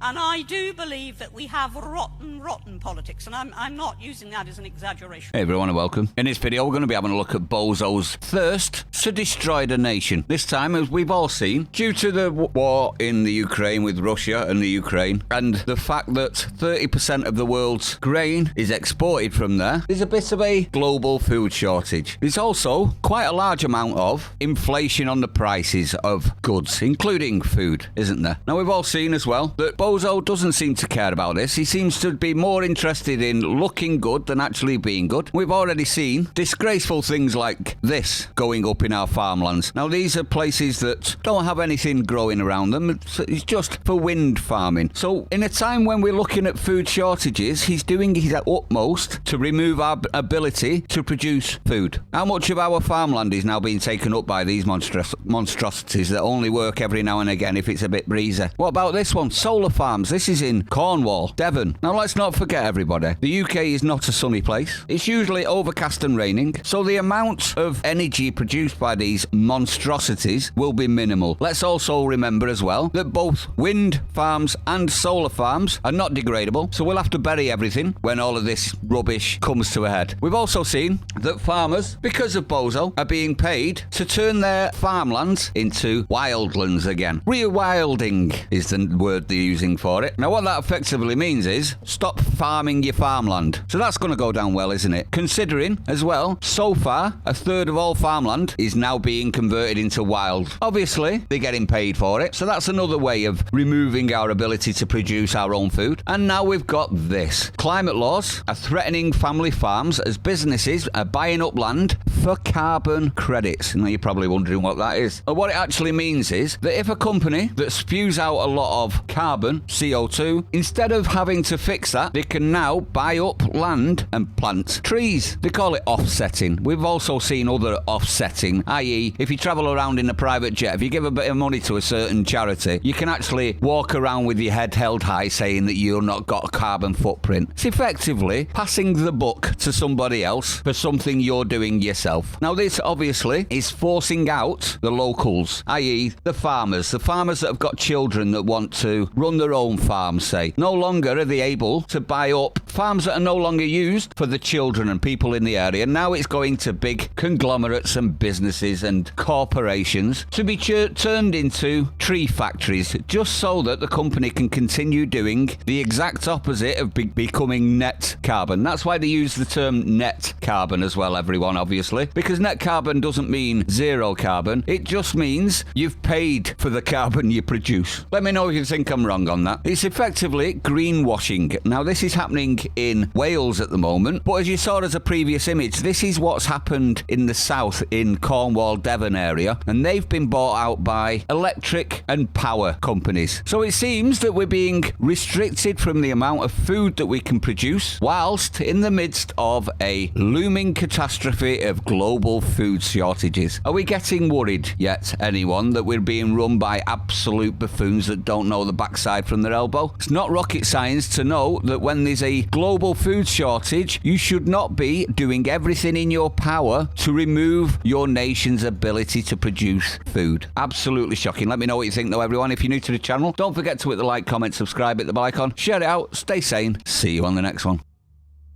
And I do believe that we have rotten politics, and I'm not using that as an exaggeration. Hey everyone and welcome. In this video we're going to be having a look at Bozo's thirst to destroy the nation. This time, as we've all seen, due to the war in the Ukraine with Russia and the Ukraine, and the fact that 30% of the world's grain is exported from there, there's a bit of a global food shortage. There's also quite a large amount of inflation on the prices of goods, including food, isn't there? Now we've all seen as well that Bozo doesn't seem to care about this. He seems to be more interested in looking good than actually being good. We've already seen disgraceful things like this going up in our farmlands. Now these are places that don't have anything growing around them. It's just for wind farming. So in a time when we're looking at food shortages, he's doing his utmost to remove our ability to produce food. How much of our farmland is now being taken up by these monstrosities that only work every now and again if it's a bit breezy? What about this one? Solar farms. This is in Cornwall, Devon. Now let's not forget, everybody, the UK is not a sunny place. It's usually overcast and raining, so the amount of energy produced by these monstrosities will be minimal. Let's also remember as well that both wind farms and solar farms are not degradable, so we'll have to bury everything when all of this rubbish comes to a head. We've also seen that farmers, because of Bozo, are being paid to turn their farmlands into wildlands again. Rewilding is the word they're using for it. Now what that effectively means is stop farming your farmland. So that's going to go down well, isn't it? Considering as well, so far a third of all farmland is now being converted into wild. Obviously they're getting paid for it, so that's another way of removing our ability to produce our own food. And now we've got this. Climate laws are threatening family farms as businesses are buying up land for carbon credits. Now you're probably wondering what that is. Well, what it actually means is that if a company that spews out a lot of carbon, CO2, instead of having to fix that, they can now buy up land and plant trees. They call it offsetting. We've also seen other offsetting, i.e. if you travel around in a private jet, if you give a bit of money to a certain charity, you can actually walk around with your head held high saying that you've not got a carbon footprint. It's effectively passing the buck to somebody else for something you're doing yourself. Now this obviously is forcing out the locals, i.e. the farmers that have got children that want to run their own farms, say. No longer are they able to buy up farms that are no longer used for the children and people in the area. Now it's going to big conglomerates and businesses and corporations to be turned into tree factories, just so that the company can continue doing the exact opposite of becoming net carbon. That's why they use the term net carbon as well, everyone, obviously, because net carbon doesn't mean zero carbon. It just means you've paid for the carbon you produce. Let me know if you think I'm wrong on that. It's effectively greenwashing. Now this is happening in Wales at the moment, but as you saw as a previous image, this is what's happened in the south, in Cornwall, Devon area, and they've been bought out by electric and power companies. So it seems that we're being restricted from the amount of food that we can produce, whilst in the midst of a looming catastrophe of global food shortages. Are we getting worried yet, anyone, that we're being run by absolute buffoons that don't know the backside from their elbow? It's not rocket science to know that when there's a global food shortage, you should not be doing everything in your power to remove your nation's ability to produce food. Absolutely shocking. Let me know what you think though, everyone. If you're new to the channel, don't forget to hit the like, comment, subscribe, hit the bell icon, share it out, stay sane. See you on the next one.